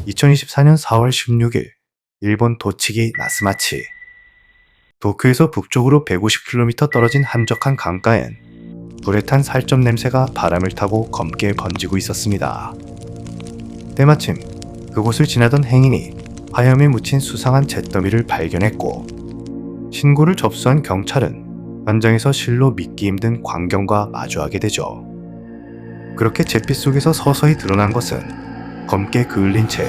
2024년 4월 16일, 일본 도치기 나스마치. 도쿄에서 북쪽으로 150km 떨어진 한적한 강가엔 불에 탄 살점 냄새가 바람을 타고 검게 번지고 있었습니다. 때마침 그곳을 지나던 행인이 화염에 묻힌 수상한 잿더미를 발견했고, 신고를 접수한 경찰은 현장에서 실로 믿기 힘든 광경과 마주하게 되죠. 그렇게 잿빛 속에서 서서히 드러난 것은 검게 그을린 채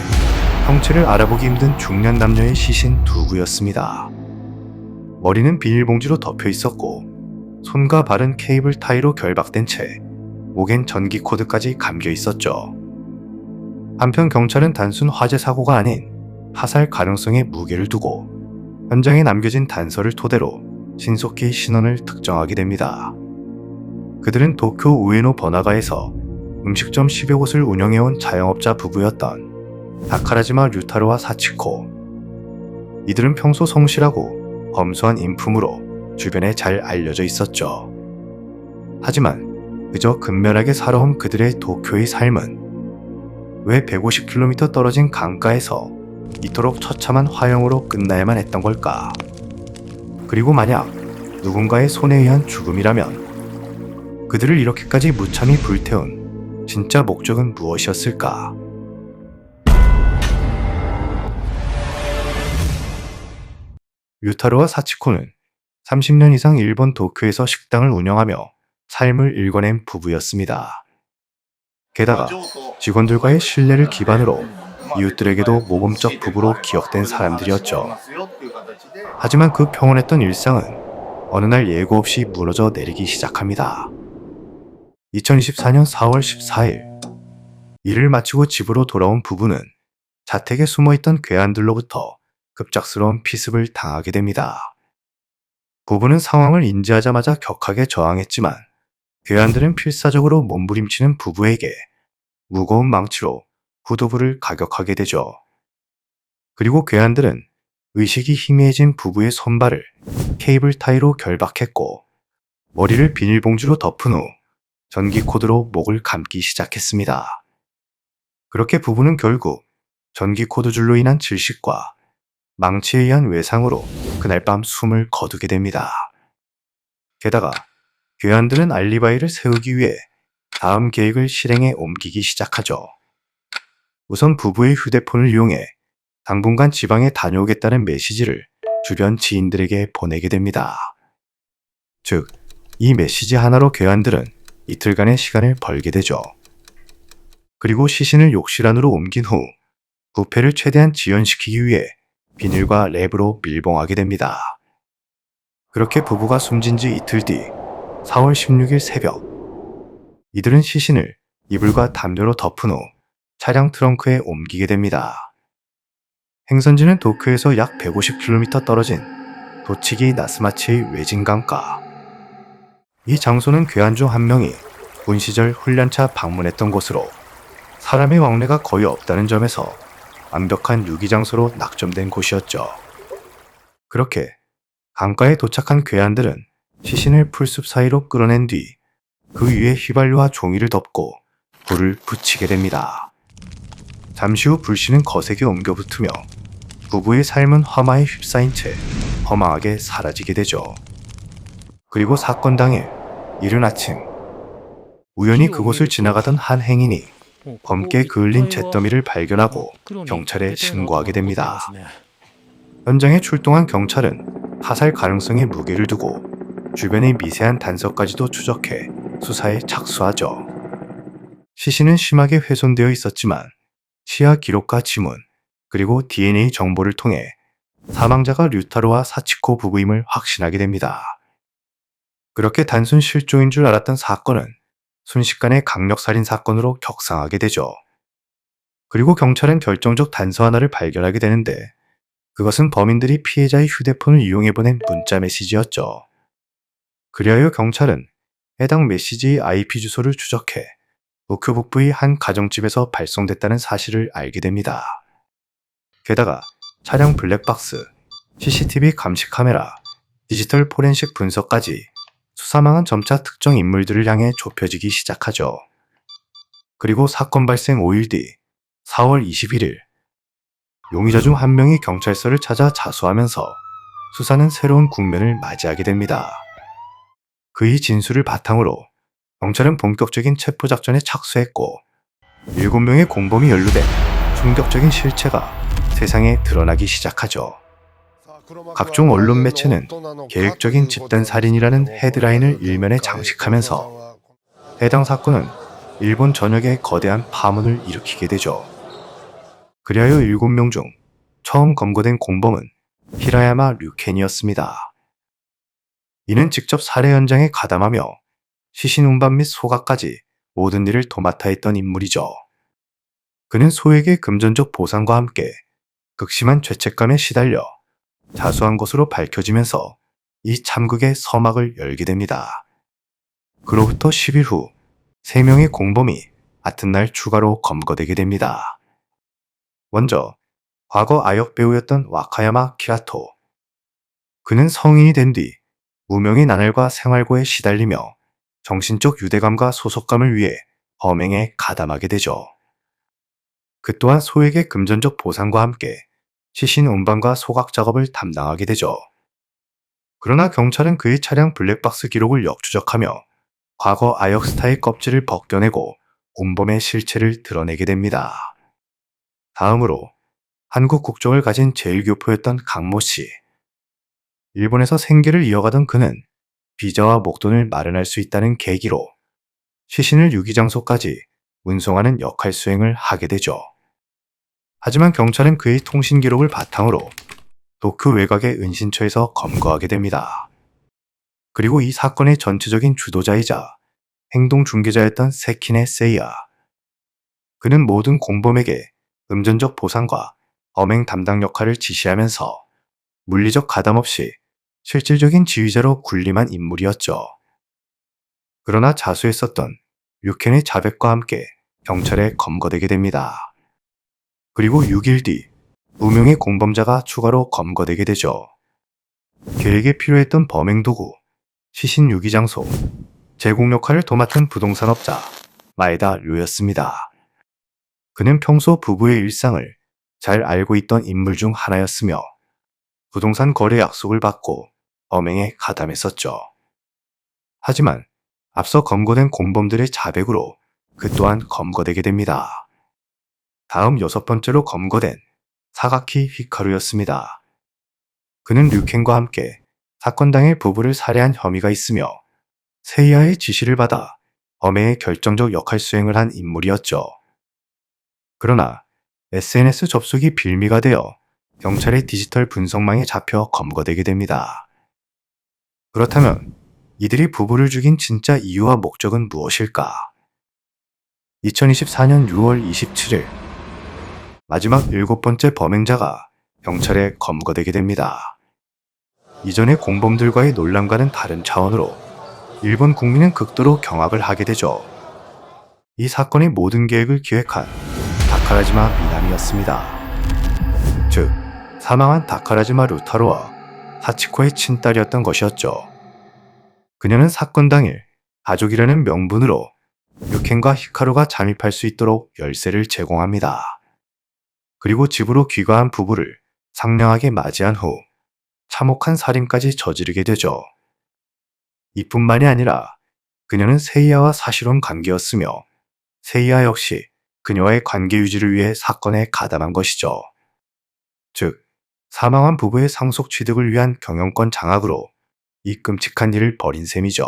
형체를 알아보기 힘든 중년 남녀의 시신 두 구였습니다. 머리는 비닐봉지로 덮여 있었고, 손과 발은 케이블 타이로 결박된 채 목엔 전기 코드까지 감겨 있었죠. 한편 경찰은 단순 화재 사고가 아닌 타살 가능성에 무게를 두고 현장에 남겨진 단서를 토대로 신속히 신원을 특정하게 됩니다. 그들은 도쿄 우에노 번화가에서 음식점 10여 곳을 운영해온 자영업자 부부였던 다카라지마 류타로와 사치코. 이들은 평소 성실하고 검소한 인품으로 주변에 잘 알려져 있었죠. 하지만 그저 근면하게 살아온 그들의 도쿄의 삶은 왜 150km 떨어진 강가에서 이토록 처참한 화형으로 끝나야만 했던 걸까? 그리고 만약 누군가의 손에 의한 죽음이라면 그들을 이렇게까지 무참히 불태운 진짜 목적은 무엇이었을까? 류타로와 사치코는 30년 이상 일본 도쿄에서 식당을 운영하며 삶을 일궈낸 부부였습니다. 게다가 직원들과의 신뢰를 기반으로 이웃들에게도 모범적 부부로 기억된 사람들이었죠. 하지만 그 평온했던 일상은 어느 날 예고 없이 무너져 내리기 시작합니다. 2024년 4월 14일, 일을 마치고 집으로 돌아온 부부는 자택에 숨어있던 괴한들로부터 급작스러운 피습을 당하게 됩니다. 부부는 상황을 인지하자마자 격하게 저항했지만 괴한들은 필사적으로 몸부림치는 부부에게 무거운 망치로 후두부를 가격하게 되죠. 그리고 괴한들은 의식이 희미해진 부부의 손발을 케이블 타이로 결박했고, 머리를 비닐봉지로 덮은 후 전기 코드로 목을 감기 시작했습니다. 그렇게 부부는 결국 전기 코드 줄로 인한 질식과 망치에 의한 외상으로 그날 밤 숨을 거두게 됩니다. 게다가 괴한들은 알리바이를 세우기 위해 다음 계획을 실행에 옮기기 시작하죠. 우선 부부의 휴대폰을 이용해 당분간 지방에 다녀오겠다는 메시지를 주변 지인들에게 보내게 됩니다. 즉, 이 메시지 하나로 괴한들은 이틀간의 시간을 벌게 되죠. 그리고 시신을 욕실 안으로 옮긴 후 부패를 최대한 지연시키기 위해 비닐과 랩으로 밀봉하게 됩니다. 그렇게 부부가 숨진 지 이틀 뒤 4월 16일 새벽, 이들은 시신을 이불과 담요로 덮은 후 차량 트렁크에 옮기게 됩니다. 행선지는 도쿄에서 약 150km 떨어진 도치기 나스마치의 외진 강가. 이 장소는 괴한 중 한 명이 군 시절 훈련차 방문했던 곳으로 사람의 왕래가 거의 없다는 점에서 완벽한 유기장소로 낙점된 곳이었죠. 그렇게 강가에 도착한 괴한들은 시신을 풀숲 사이로 끌어낸 뒤 그 위에 휘발유와 종이를 덮고 불을 붙이게 됩니다. 잠시 후 불씨는 거세게 옮겨붙으며 부부의 삶은 화마에 휩싸인 채 허망하게 사라지게 되죠. 그리고 사건 당일 이른 아침, 우연히 그곳을 지나가던 한 행인이 검게 그을린 잿더미를 발견하고 경찰에 신고하게 됩니다. 현장에 출동한 경찰은 타살 가능성에 무게를 두고 주변의 미세한 단서까지도 추적해 수사에 착수하죠. 시신은 심하게 훼손되어 있었지만 치아 기록과 지문, 그리고 DNA 정보를 통해 사망자가 류타로와 사치코 부부임을 확신하게 됩니다. 그렇게 단순 실종인 줄 알았던 사건은 순식간에 강력살인 사건으로 격상하게 되죠. 그리고 경찰은 결정적 단서 하나를 발견하게 되는데, 그것은 범인들이 피해자의 휴대폰을 이용해 보낸 문자 메시지였죠. 그리하여 경찰은 해당 메시지의 IP 주소를 추적해 도쿄 북부의 한 가정집에서 발송됐다는 사실을 알게 됩니다. 게다가 차량 블랙박스, CCTV 감시 카메라, 디지털 포렌식 분석까지 수사망은 점차 특정 인물들을 향해 좁혀지기 시작하죠. 그리고 사건 발생 5일 뒤 4월 21일 용의자 중 한 명이 경찰서를 찾아 자수하면서 수사는 새로운 국면을 맞이하게 됩니다. 그의 진술을 바탕으로 경찰은 본격적인 체포작전에 착수했고 7명의 공범이 연루된 충격적인 실체가 세상에 드러나기 시작하죠. 각종 언론 매체는 계획적인 집단살인이라는 헤드라인을 일면에 장식하면서 해당 사건은 일본 전역에 거대한 파문을 일으키게 되죠. 그리하여 7명 중 처음 검거된 공범은 히라야마 류켄이었습니다. 이는 직접 살해 현장에 가담하며 시신 운반 및 소각까지 모든 일을 도맡아 했던 인물이죠. 그는 소에게 금전적 보상과 함께 극심한 죄책감에 시달려 자수한 것으로 밝혀지면서 이 참극의 서막을 열게 됩니다. 그로부터 10일 후 3명의 공범이 같은 날 추가로 검거되게 됩니다. 먼저 과거 아역 배우였던 와카야마 키라토. 그는 성인이 된 뒤 무명의 나날과 생활고에 시달리며 정신적 유대감과 소속감을 위해 범행에 가담하게 되죠. 그 또한 소에게 금전적 보상과 함께 시신 운반과 소각 작업을 담당하게 되죠. 그러나 경찰은 그의 차량 블랙박스 기록을 역추적하며 과거 아역 스타의 껍질을 벗겨내고 공범의 실체를 드러내게 됩니다. 다음으로 한국 국적을 가진 제1교포였던 강모 씨. 일본에서 생계를 이어가던 그는 비자와 목돈을 마련할 수 있다는 계기로 시신을 유기장소까지 운송하는 역할 수행을 하게 되죠. 하지만 경찰은 그의 통신 기록을 바탕으로 도쿄 외곽의 은신처에서 검거하게 됩니다. 그리고 이 사건의 전체적인 주도자이자 행동 중개자였던 세키네 세이야. 그는 모든 공범에게 금전적 보상과 범행 담당 역할을 지시하면서 물리적 가담 없이 실질적인 지휘자로 군림한 인물이었죠. 그러나 자수했었던 류켄의 자백과 함께 경찰에 검거되게 됩니다. 그리고 6일 뒤 2명의 공범자가 추가로 검거되게 되죠. 계획에 필요했던 범행 도구, 시신 유기장소, 제공 역할을 도맡은 부동산업자 마에다 류였습니다. 그는 평소 부부의 일상을 잘 알고 있던 인물 중 하나였으며 부동산 거래 약속을 받고 범행에 가담했었죠. 하지만 앞서 검거된 공범들의 자백으로 그 또한 검거되게 됩니다. 다음 6번째로 검거된 사가키 히카루였습니다. 그는 류켄과 함께 사건 당일 부부를 살해한 혐의가 있으며 세이야의 지시를 받아 범행의 결정적 역할 수행을 한 인물이었죠. 그러나 SNS 접속이 빌미가 되어 경찰의 디지털 분석망에 잡혀 검거되게 됩니다. 그렇다면 이들이 부부를 죽인 진짜 이유와 목적은 무엇일까? 2024년 6월 27일 마지막 7번째 범행자가 경찰에 검거되게 됩니다. 이전의 공범들과의 논란과는 다른 차원으로 일본 국민은 극도로 경악을 하게 되죠. 이 사건의 모든 계획을 기획한 다카라지마 미나미였습니다. 즉, 사망한 다카라지마 루타로와 사치코의 친딸이었던 것이었죠. 그녀는 사건 당일 가족이라는 명분으로 류켄과 히카루가 잠입할 수 있도록 열쇠를 제공합니다. 그리고 집으로 귀가한 부부를 상냥하게 맞이한 후 참혹한 살인까지 저지르게 되죠. 이뿐만이 아니라 그녀는 세이야와 사실혼 관계였으며 세이야 역시 그녀와의 관계 유지를 위해 사건에 가담한 것이죠. 즉, 사망한 부부의 상속 취득을 위한 경영권 장악으로 이 끔찍한 일을 벌인 셈이죠.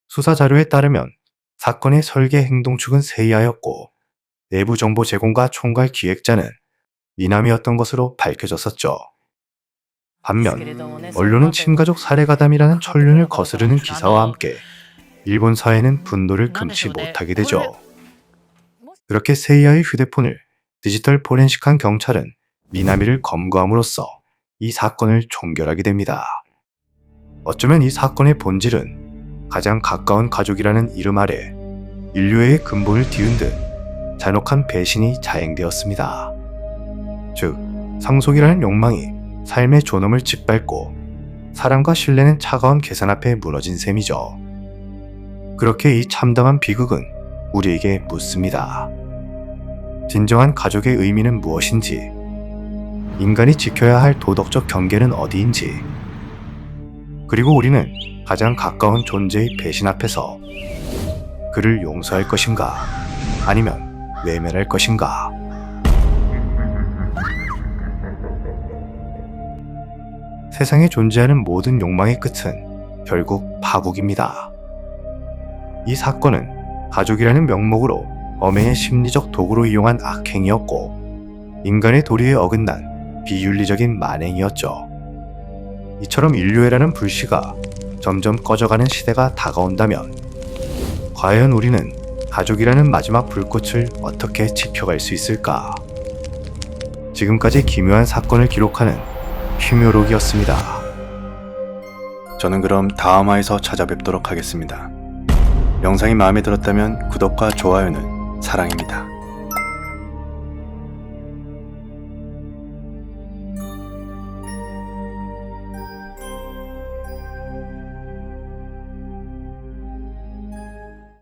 수사 자료에 따르면 사건의 설계 행동축은 세이야였고 내부 정보 제공과 총괄 기획자는 미나미였던 것으로 밝혀졌었죠. 반면 언론은 친가족 살해가담이라는 천륜을 거스르는 기사와 함께 일본 사회는 분노를 금치 못하게 되죠. 그렇게 세이야의 휴대폰을 디지털 포렌식한 경찰은 미나미를 검거함으로써 이 사건을 종결하게 됩니다. 어쩌면 이 사건의 본질은 가장 가까운 가족이라는 이름 아래 인류의 근본을 뒤흔든 잔혹한 배신이 자행되었습니다. 즉, 상속이라는 욕망이 삶의 존엄을 짓밟고 사랑과 신뢰는 차가운 계산 앞에 무너진 셈이죠. 그렇게 이 참담한 비극은 우리에게 묻습니다. 진정한 가족의 의미는 무엇인지, 인간이 지켜야 할 도덕적 경계는 어디인지, 그리고 우리는 가장 가까운 존재의 배신 앞에서 그를 용서할 것인가, 아니면 외면할 것인가. 세상에 존재하는 모든 욕망의 끝은 결국 파국입니다. 이 사건은 가족이라는 명목으로 엄해의 심리적 도구로 이용한 악행이었고, 인간의 도리에 어긋난 비윤리적인 만행이었죠. 이처럼 인류애라는 불씨가 점점 꺼져가는 시대가 다가온다면, 과연 우리는 가족이라는 마지막 불꽃을 어떻게 지켜갈 수 있을까? 지금까지 기묘한 사건을 기록하는 휘묘록이었습니다. 저는 그럼 다음화에서 찾아뵙도록 하겠습니다. 영상이 마음에 들었다면 구독과 좋아요는 사랑입니다.